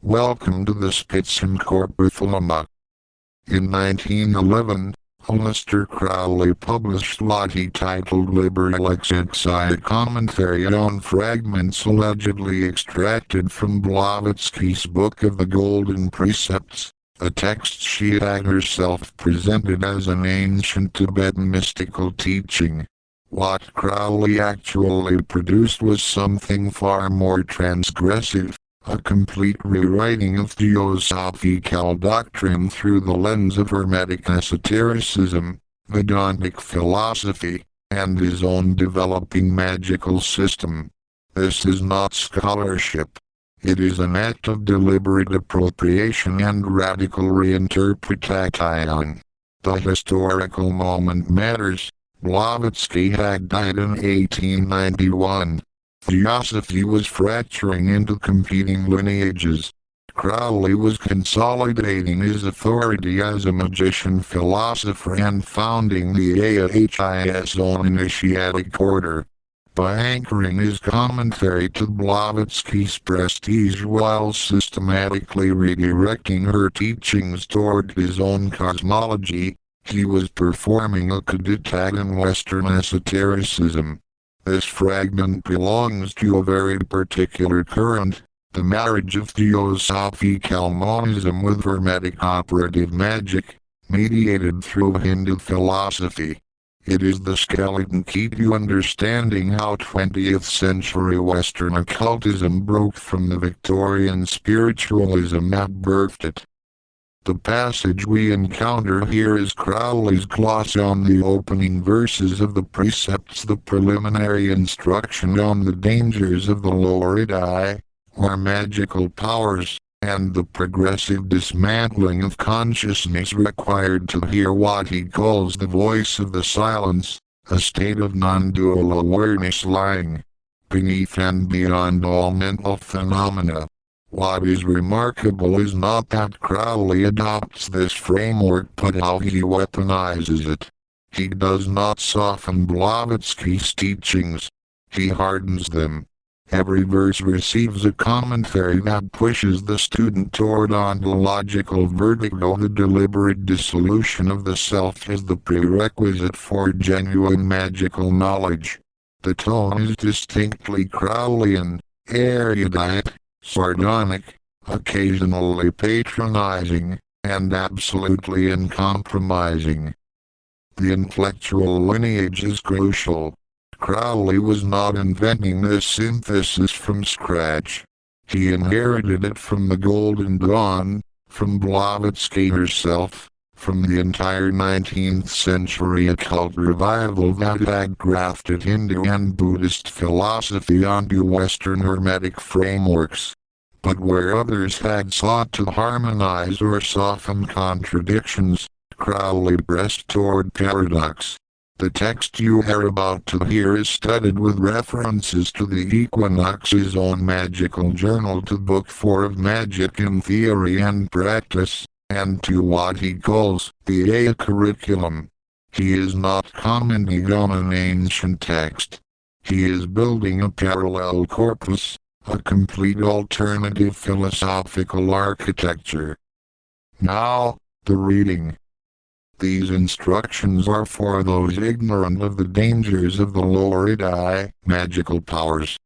Welcome to the Spitzen-Körper Thelema. In 1911, Mr. Crowley published what he titled Liberalecxi, a commentary on fragments allegedly extracted from Blavatsky's Book of the Golden Precepts, a text she had herself presented as an ancient Tibetan mystical teaching. What Crowley actually produced was something far more transgressive, a complete rewriting of theosophical doctrine through the lens of Hermetic esotericism, Vedanic philosophy, and his own developing magical system. This is not scholarship. It is an act of deliberate appropriation and radical reinterpretation. The historical moment matters. Blavatsky had died in 1891. Theosophy was fracturing into competing lineages. Crowley was consolidating his authority as a magician-philosopher and founding the AHI's own initiatic order. By anchoring his commentary to Blavatsky's prestige while systematically redirecting her teachings toward his own cosmology, he was performing a coup d'etat in Western esotericism. This fragment belongs to a very particular current, the marriage of theosophical monism with Hermetic operative magic, mediated through Hindu philosophy. It is the skeleton key to understanding how 20th century Western occultism broke from the Victorian spiritualism that birthed it. The passage we encounter here is Crowley's gloss on the opening verses of the precepts, the preliminary instruction on the dangers of the lower id, or magical powers, and the progressive dismantling of consciousness required to hear what he calls the voice of the silence, a state of non-dual awareness lying beneath and beyond all mental phenomena. What is remarkable is not that Crowley adopts this framework but how he weaponizes it. He does not soften Blavatsky's teachings. He hardens them. Every verse receives a commentary that pushes the student toward ontological vertigo. The deliberate dissolution of the self is the prerequisite for genuine magical knowledge. The tone is distinctly Crowleyan, erudite, sardonic, occasionally patronizing, and absolutely uncompromising. The intellectual lineage is crucial. Crowley was not inventing this synthesis from scratch. He inherited it from the Golden Dawn, from Blavatsky herself, from the entire 19th century occult revival that had grafted Hindu and Buddhist philosophy onto Western Hermetic frameworks. But where others had sought to harmonize or soften contradictions, Crowley pressed toward paradox. The text you are about to hear is studded with references to the Equinox's own magical journal, to Book 4 of Magic in Theory and Practice, and to what he calls the A curriculum. He is not commenting on an ancient text. He is building a parallel corpus, a complete alternative philosophical architecture. Now, the reading. These instructions are for those ignorant of the dangers of the lower id, magical powers.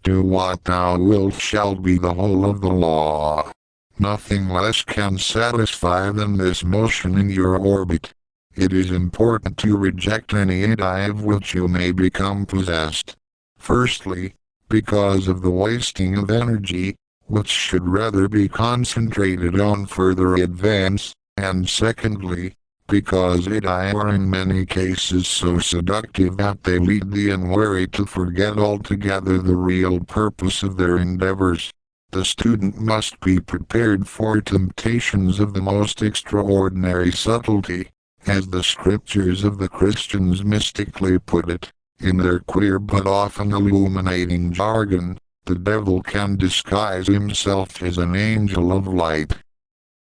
Do what thou wilt shall be the whole of the law. Nothing less can satisfy than this motion in your orbit. It is important to reject any id of which you may become possessed. Firstly, because of the wasting of energy, which should rather be concentrated on further advance, and secondly, because id are in many cases so seductive that they lead the unwary to forget altogether the real purpose of their endeavors. The student must be prepared for temptations of the most extraordinary subtlety, as the scriptures of the Christians mystically put it. In their queer but often illuminating jargon, the devil can disguise himself as an angel of light.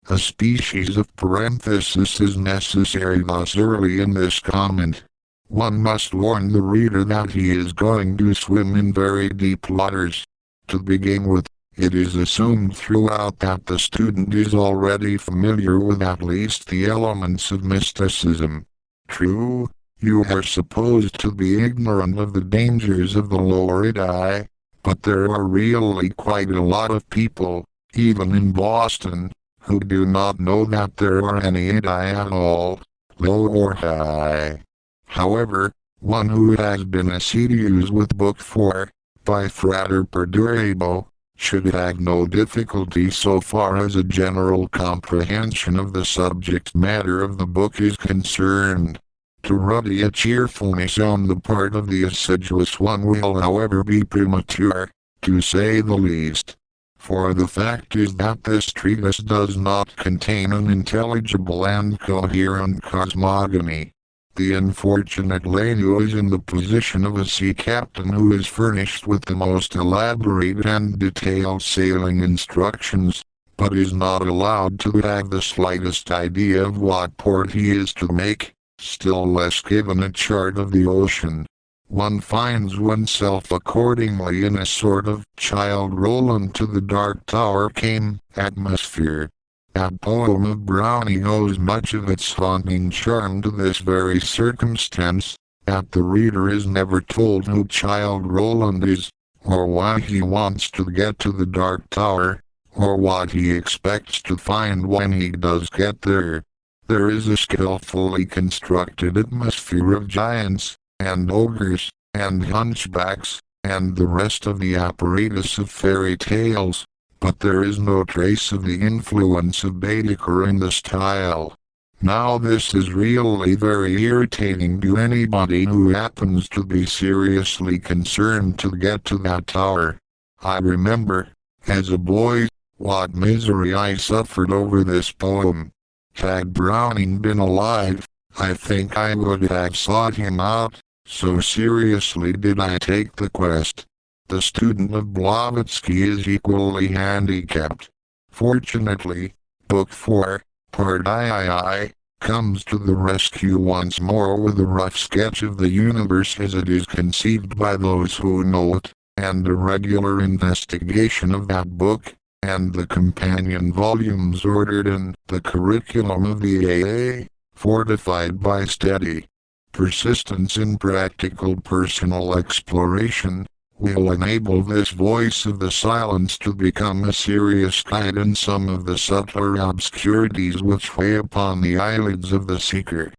A species of parenthesis is necessary thus early in this comment. One must warn the reader that he is going to swim in very deep waters. To begin with, It is assumed throughout that the student is already familiar with at least the elements of mysticism. True, you are supposed to be ignorant of the dangers of the lower id, but there are really quite a lot of people, even in Boston, who do not know that there are any id at all, low or high. However, one who has been assiduous with Book 4, by Frater Perdurabo, should have no difficulty so far as a general comprehension of the subject matter of the book is concerned. To ruddy a cheerfulness on the part of the assiduous one will however be premature, to say the least. For the fact is that this treatise does not contain an intelligible and coherent cosmogony. The unfortunate Lenu is in the position of a sea captain who is furnished with the most elaborate and detailed sailing instructions, but is not allowed to have the slightest idea of what port he is to make, still less given a chart of the ocean. One finds oneself accordingly in a sort of Child Roland to the Dark Tower came atmosphere. That poem of Browning owes much of its haunting charm to this very circumstance, that the reader is never told who Child Roland is, or why he wants to get to the Dark Tower, or what he expects to find when he does get there. There is a skillfully constructed atmosphere of giants, and ogres, and hunchbacks, and the rest of the apparatus of fairy tales, but there is no trace of the influence of Baedeker in the style. Now this is really very irritating to anybody who happens to be seriously concerned to get to that tower. I remember, as a boy, what misery I suffered over this poem. Had Browning been alive, I think I would have sought him out, so seriously did I take the quest. The student of Blavatsky is equally handicapped. Fortunately, Book 4, Part III, comes to the rescue once more with a rough sketch of the universe as it is conceived by those who know it, and a regular investigation of that book, and the companion volumes ordered in the curriculum of the AA, fortified by steady persistence in practical personal exploration, will enable this voice of the silence to become a serious guide in some of the subtler obscurities which weigh upon the eyelids of the seeker.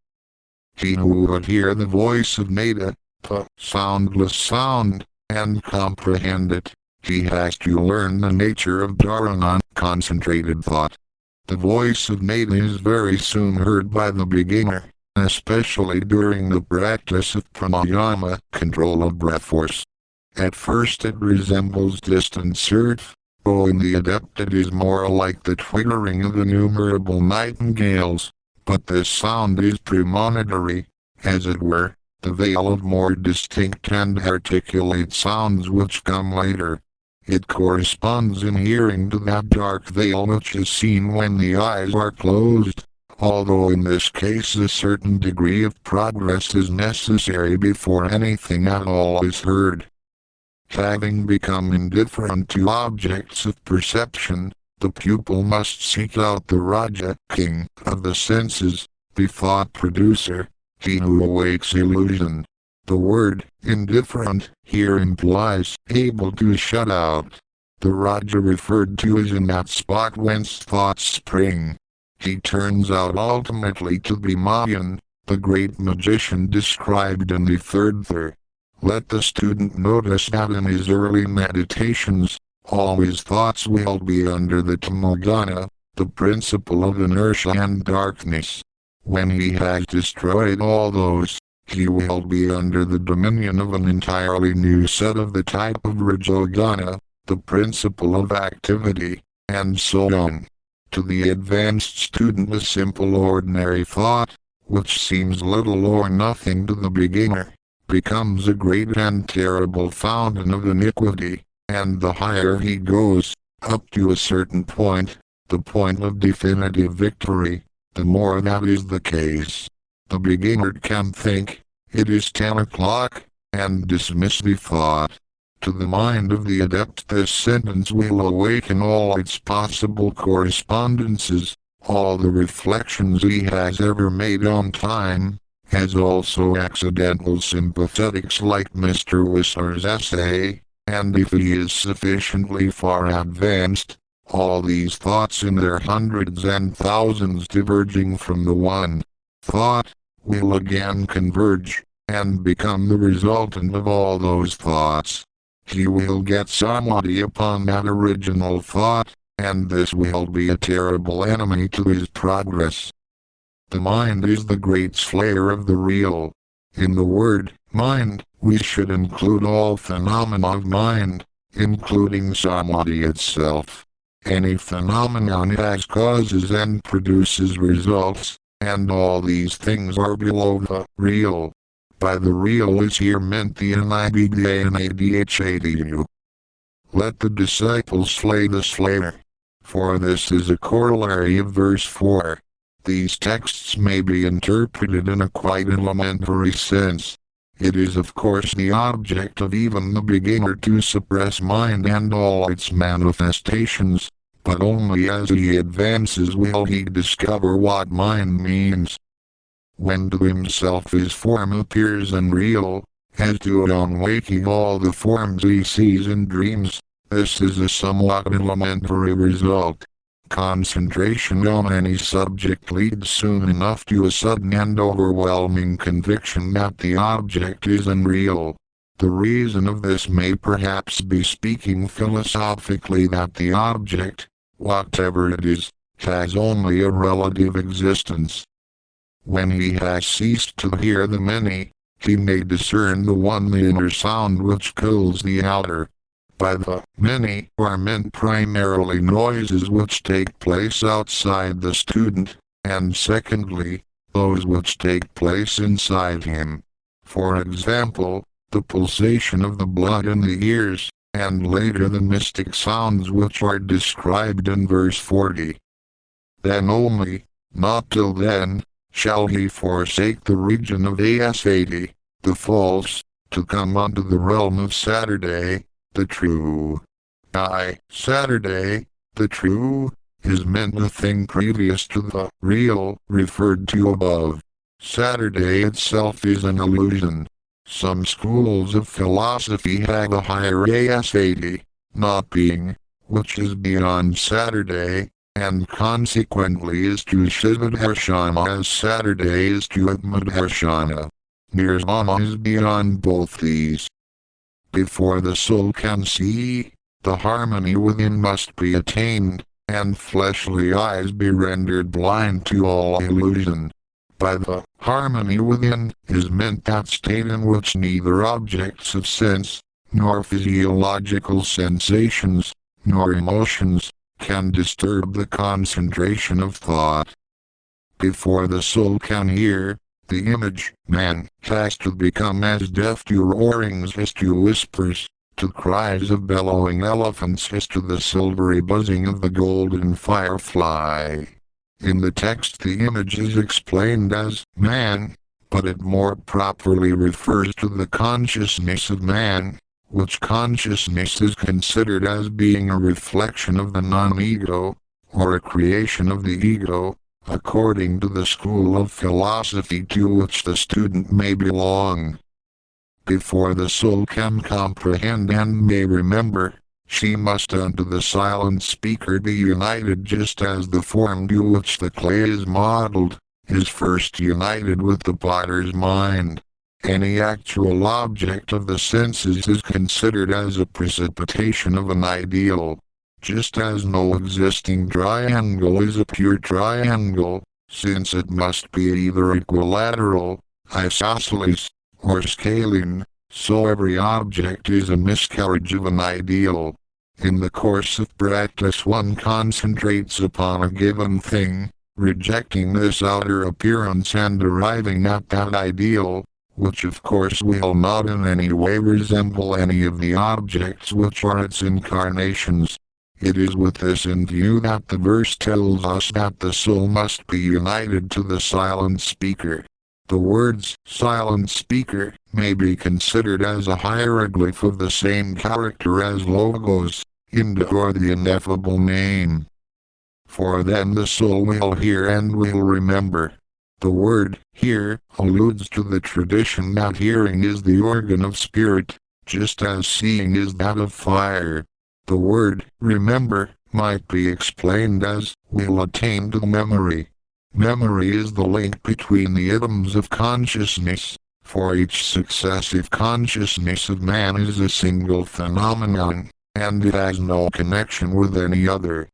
He who would hear the voice of Nada, soundless sound, and comprehend it, he has to learn the nature of Dharana, concentrated thought. The voice of Nada is very soon heard by the beginner, especially during the practice of pranayama, control of breath force. At first it resembles distant surf, though in the Adept it is more like the twittering of innumerable nightingales, but this sound is premonitory, as it were, the veil of more distinct and articulate sounds which come later. It corresponds in hearing to that dark veil which is seen when the eyes are closed, although in this case a certain degree of progress is necessary before anything at all is heard. Having become indifferent to objects of perception, the pupil must seek out the Raja, king of the senses, the thought producer, he who awakes illusion. The word, indifferent, here implies able to shut out. The Raja referred to is in that spot whence thoughts spring. He turns out ultimately to be Mayan, the great magician described in the third thir. Let the student notice that in his early meditations, all his thoughts will be under the tamogana, the principle of inertia and darkness. When he has destroyed all those, he will be under the dominion of an entirely new set of the type of rajogana, the principle of activity, and so on. To the advanced student a simple ordinary thought, which seems little or nothing to the beginner, becomes a great and terrible fountain of iniquity, and the higher he goes, up to a certain point, the point of definitive victory, the more that is the case. The beginner can think, it is 10 o'clock, and dismiss the thought. To the mind of the adept, this sentence will awaken all its possible correspondences, all the reflections he has ever made on time, as also accidental sympathetics like Mr. Whistler's essay, and if he is sufficiently far advanced, all these thoughts in their hundreds and thousands diverging from the one thought, will again converge, and become the resultant of all those thoughts. He will get samadhi upon that original thought, and this will be a terrible enemy to his progress. The mind is the great slayer of the real. In the word mind, we should include all phenomena of mind, including samadhi itself. Any phenomenon has causes and produces results, and all these things are below the real. By the real is here meant the NIBDANADHADU. Let the disciples slay the slayer. For this is a corollary of verse 4. These texts may be interpreted in a quite elementary sense. It is of course the object of even the beginner to suppress mind and all its manifestations, but only as he advances will he discover what mind means. When to himself his form appears unreal, as to on waking all the forms he sees in dreams, this is a somewhat elementary result. Concentration on any subject leads soon enough to a sudden and overwhelming conviction that the object is unreal. The reason of this may perhaps be, speaking philosophically, that the object, whatever it is, has only a relative existence. When he has ceased to hear the many, he may discern the one, the inner sound which kills the outer. By the many are meant primarily noises which take place outside the student, and secondly, those which take place inside him. For example, the pulsation of the blood in the ears, and later the mystic sounds which are described in verse 40. Then only, not till then, shall he forsake the region of Asati, the false, to come unto the realm of Saturday, the true. Saturday, the true, is meant the thing previous to the real, referred to above. Saturday itself is an illusion. Some schools of philosophy have a higher Asati, not being, which is beyond Saturday, and consequently is to Shivadharshana as Saturday is to Atmadharshana. Nirvana is beyond both these. Before the soul can see, the harmony within must be attained, and fleshly eyes be rendered blind to all illusion. By the harmony within is meant that state in which neither objects of sense, nor physiological sensations, nor emotions, can disturb the concentration of thought. Before the soul can hear, the image, man, has to become as deaf to roarings as to whispers, to cries of bellowing elephants as to the silvery buzzing of the golden firefly. In the text the image is explained as man, but it more properly refers to the consciousness of man, which consciousness is considered as being a reflection of the non-ego, or a creation of the ego, according to the school of philosophy to which the student may belong. Before the soul can comprehend and may remember, she must unto the silent speaker be united, just as the form to which the clay is modeled, is first united with the potter's mind. Any actual object of the senses is considered as a precipitation of an ideal. Just as no existing triangle is a pure triangle, since it must be either equilateral, isosceles, or scalene, so every object is a miscarriage of an ideal. In the course of practice one concentrates upon a given thing, rejecting this outer appearance and arriving at that ideal, which of course will not in any way resemble any of the objects which are its incarnations. It is with this in view that the verse tells us that the soul must be united to the silent speaker. The words silent speaker may be considered as a hieroglyph of the same character as logos, Inda, or the ineffable name. For then the soul will hear and will remember. The word hear alludes to the tradition that hearing is the organ of spirit, just as seeing is that of fire. The word remember might be explained as will attain to memory. Memory is the link between the atoms of consciousness, for each successive consciousness of man is a single phenomenon, and it has no connection with any other.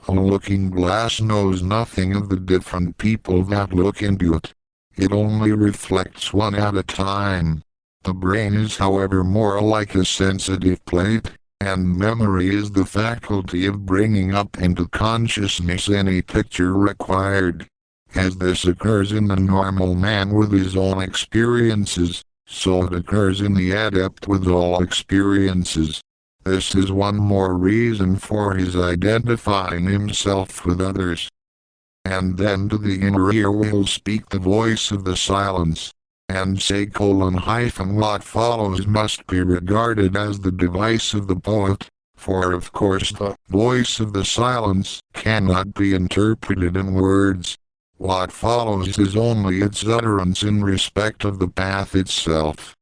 A looking glass knows nothing of the different people that look into it. It only reflects one at a time. The brain is, however, more like a sensitive plate, and memory is the faculty of bringing up into consciousness any picture required. As this occurs in the normal man with his own experiences, so it occurs in the adept with all experiences. This is one more reason for his identifying himself with others. And then to the inner ear will speak the voice of the silence, and say : what follows must be regarded as the device of the poet, for of course the voice of the silence cannot be interpreted in words. What follows is only its utterance in respect of the path itself.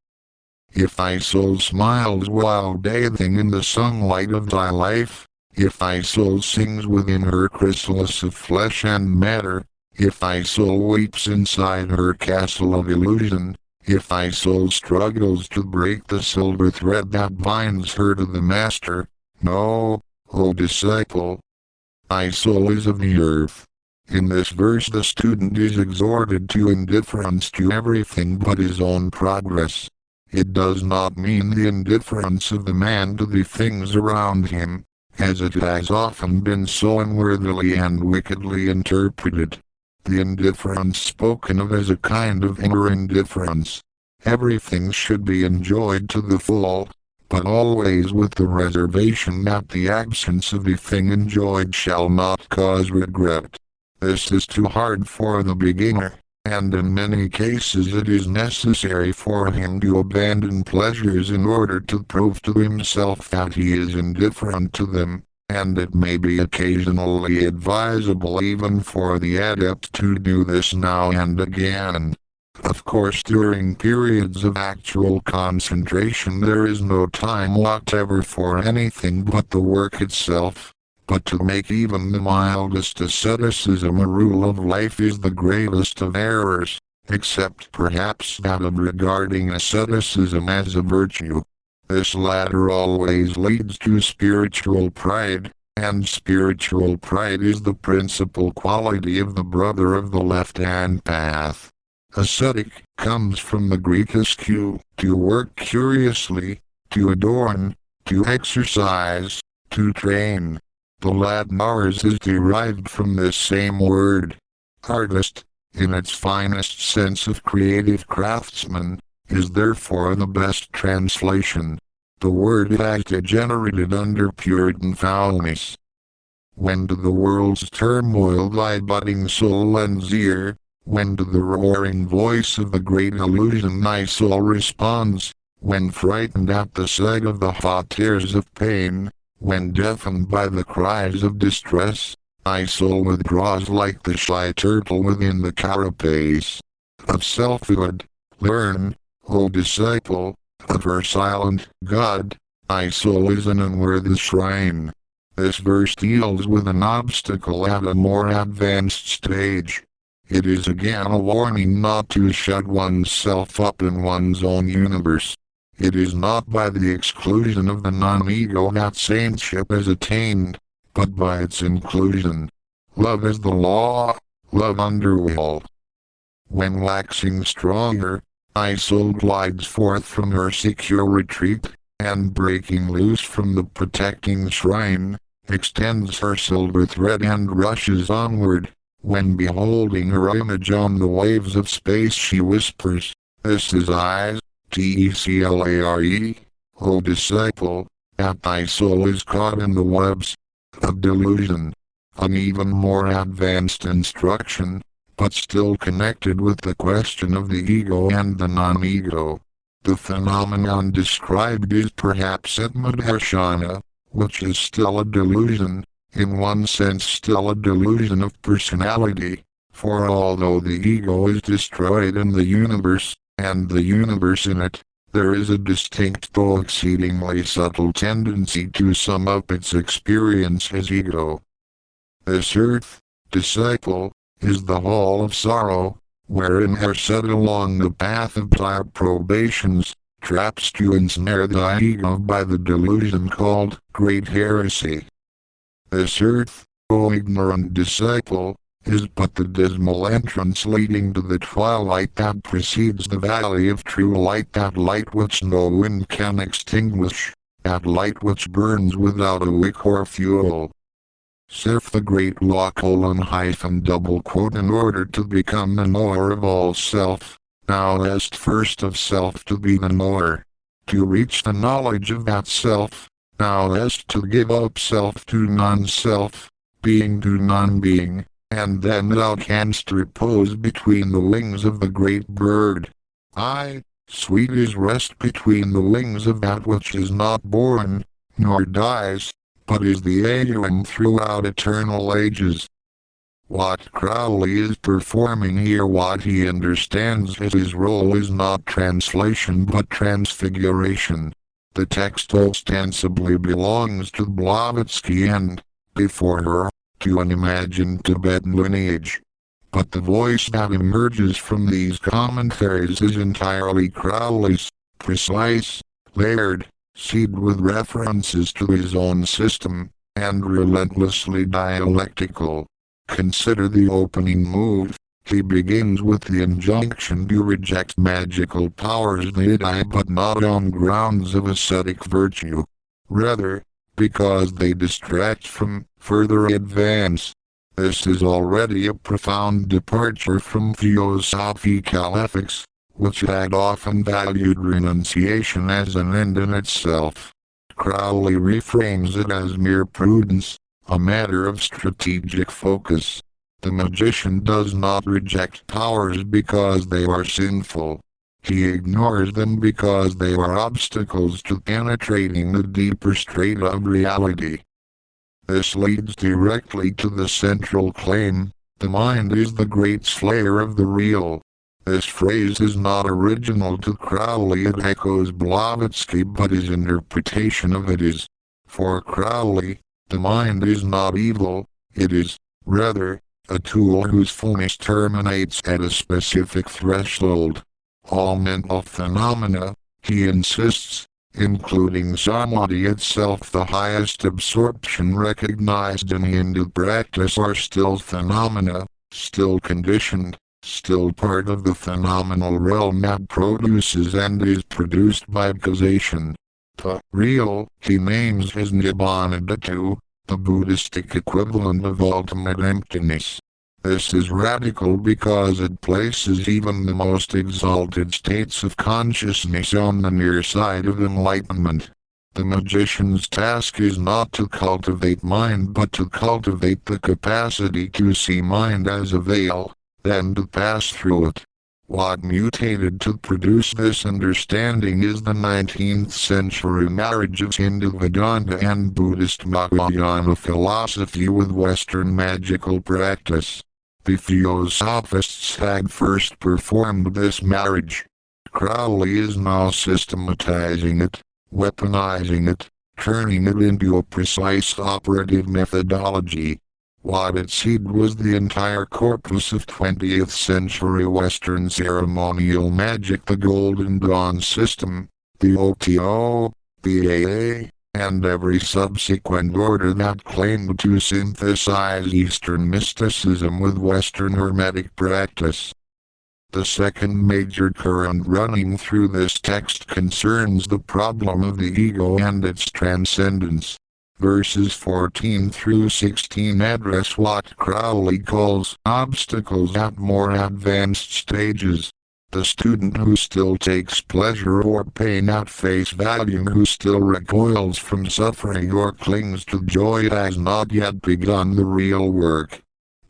If thy soul smiles while bathing in the sunlight of thy life, if thy soul sings within her chrysalis of flesh and matter, if thy soul weeps inside her castle of illusion, if thy soul struggles to break the silver thread that binds her to the master, know, O disciple, thy soul is of the earth. In this verse the student is exhorted to indifference to everything but his own progress. It does not mean the indifference of the man to the things around him, as it has often been so unworthily and wickedly interpreted. The indifference spoken of as a kind of inner indifference. Everything should be enjoyed to the full, but always with the reservation that the absence of the thing enjoyed shall not cause regret. This is too hard for the beginner, and in many cases it is necessary for him to abandon pleasures in order to prove to himself that he is indifferent to them, and it may be occasionally advisable even for the adept to do this now and again. Of course, during periods of actual concentration there is no time whatever for anything but the work itself. But to make even the mildest asceticism a rule of life is the greatest of errors, except perhaps that of regarding asceticism as a virtue. This latter always leads to spiritual pride, and spiritual pride is the principal quality of the brother of the left-hand path. Ascetic comes from the Greek askew, to work curiously, to adorn, to exercise, to train. The Latin ars is derived from this same word. Artist, in its finest sense of creative craftsman, is therefore the best translation. The word has degenerated under Puritan foulness. When to the world's turmoil thy budding soul lends ear, when to the roaring voice of the great illusion thy soul responds, when frightened at the sight of the hot tears of pain, when deafened by the cries of distress, thy soul withdraws like the shy turtle within the carapace of selfhood. Learn, O disciple, of her silent God, thy soul is an unworthy shrine. This verse deals with an obstacle at a more advanced stage. It is again a warning not to shut oneself up in one's own universe. It is not by the exclusion of the non-ego that saintship is attained, but by its inclusion. Love is the law, love under will. When waxing stronger, thy soul glides forth from her secure retreat, and breaking loose from the protecting shrine, extends her silver thread and rushes onward. When beholding her image on the waves of space she whispers, "This is I, Teclare, O disciple, that thy soul is caught in the webs of delusion." An even more advanced instruction, but still connected with the question of the ego and the non-ego. The phenomenon described is perhaps Atmadarshana, which is still a delusion, in one sense still a delusion of personality, for although the ego is destroyed in the universe, and the universe in it, there is a distinct though exceedingly subtle tendency to sum up its experience as ego. This earth, disciple, is the hall of sorrow, wherein are set along the path of dire probations, traps to ensnare the ego by the delusion called great heresy. This earth, O ignorant disciple, is but the dismal entrance leading to the twilight that precedes the valley of true light, that light which no wind can extinguish, that light which burns without a wick or fuel. Saith the great law : in order to become the knower of all self, thou hast first of self to be the knower. To reach the knowledge of that self, thou hast to give up self to non-self, being to non-being, and then thou canst repose between the wings of the great bird. Aye, sweet is rest between the wings of that which is not born, nor dies, but is the aeon throughout eternal ages. What Crowley is performing here, what he understands as his role, is not translation but transfiguration. The text ostensibly belongs to Blavatsky and, before her, to an imagined Tibetan lineage. But the voice that emerges from these commentaries is entirely Crowley's, precise, layered, seeded with references to his own system, and relentlessly dialectical. Consider the opening move. He begins with the injunction to reject magical powers they die, but not on grounds of ascetic virtue. Rather, because they distract from further advance. This is already a profound departure from philosophical ethics, which had often valued renunciation as an end in itself. Crowley reframes it as mere prudence, a matter of strategic focus. The magician does not reject powers because they are sinful. He ignores them because they are obstacles to penetrating the deeper strata of reality. This leads directly to the central claim: the mind is the great slayer of the real. This phrase is not original to Crowley, it echoes Blavatsky, but his interpretation of it is. For Crowley, the mind is not evil, it is, rather, a tool whose fullness terminates at a specific threshold. All mental phenomena, he insists, including samadhi itself, the highest absorption recognized in Hindu practice, are still phenomena, still conditioned, still part of the phenomenal realm that produces and is produced by causation. The real, he names as Nibbana Dhatu, the Buddhistic equivalent of ultimate emptiness. This is radical because it places even the most exalted states of consciousness on the near side of enlightenment. The magician's task is not to cultivate mind but to cultivate the capacity to see mind as a veil, then to pass through it. What mutated to produce this understanding is the 19th century marriage of Hindu Vedanta and Buddhist Mahayana philosophy with Western magical practice. The Theosophists had first performed this marriage. Crowley is now systematizing it, weaponizing it, turning it into a precise operative methodology. What it seeded was the entire corpus of 20th century Western ceremonial magic, the Golden Dawn system, the OTO, the AA, and every subsequent order that claimed to synthesize Eastern mysticism with Western Hermetic practice. The second major current running through this text concerns the problem of the ego and its transcendence. Verses 14 through 16 address what Crowley calls obstacles at more advanced stages. The student who still takes pleasure or pain at face value, who still recoils from suffering or clings to joy, has not yet begun the real work.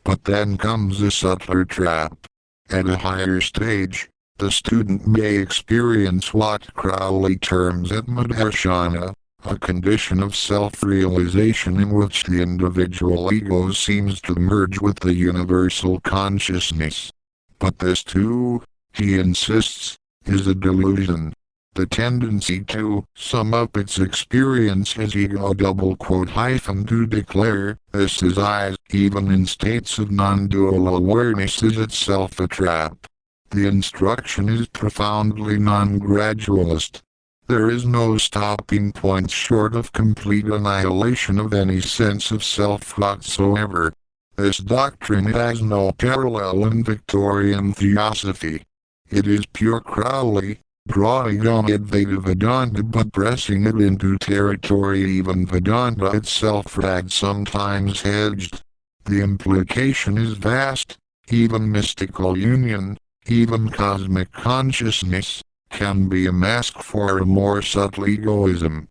But then comes a subtler trap. At a higher stage, the student may experience what Crowley terms Atmadharshana, a condition of self-realization in which the individual ego seems to merge with the universal consciousness. But this too, he insists, is a delusion. The tendency to sum up its experience as ego to declare, this is I, even in states of non-dual awareness, is itself a trap. The instruction is profoundly non-gradualist. There is no stopping point short of complete annihilation of any sense of self whatsoever. This doctrine has no parallel in Victorian theosophy. It is pure Crowley, drawing on Advaita Vedanta but pressing it into territory even Vedanta itself had sometimes hedged. The implication is vast. Even mystical union, even cosmic consciousness, can be a mask for a more subtle egoism.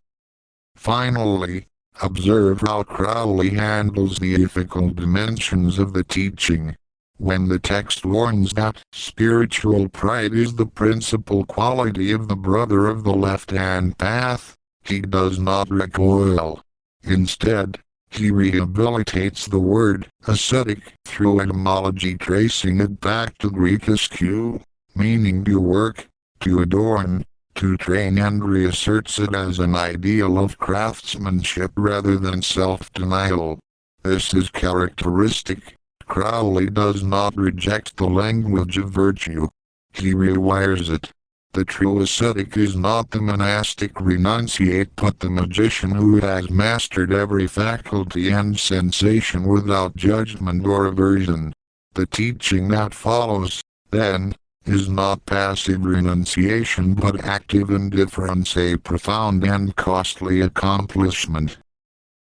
Finally, observe how Crowley handles the ethical dimensions of the teaching. When the text warns that spiritual pride is the principal quality of the brother of the left-hand path, he does not recoil. Instead, he rehabilitates the word ascetic through etymology, tracing it back to Greek askew, meaning to work, to adorn, to train, and reasserts it as an ideal of craftsmanship rather than self-denial. This is characteristic. Crowley does not reject the language of virtue. He rewires it. The true ascetic is not the monastic renunciate but the magician who has mastered every faculty and sensation without judgment or aversion. The teaching that follows, then, is not passive renunciation but active indifference, a profound and costly accomplishment.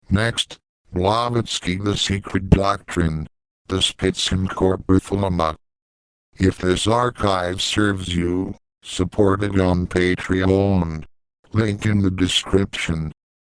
Next, Blavatsky, The Secret Doctrine. The Spitzen-Körper Thelema. If this archive serves you, support it on Patreon. Link in the description.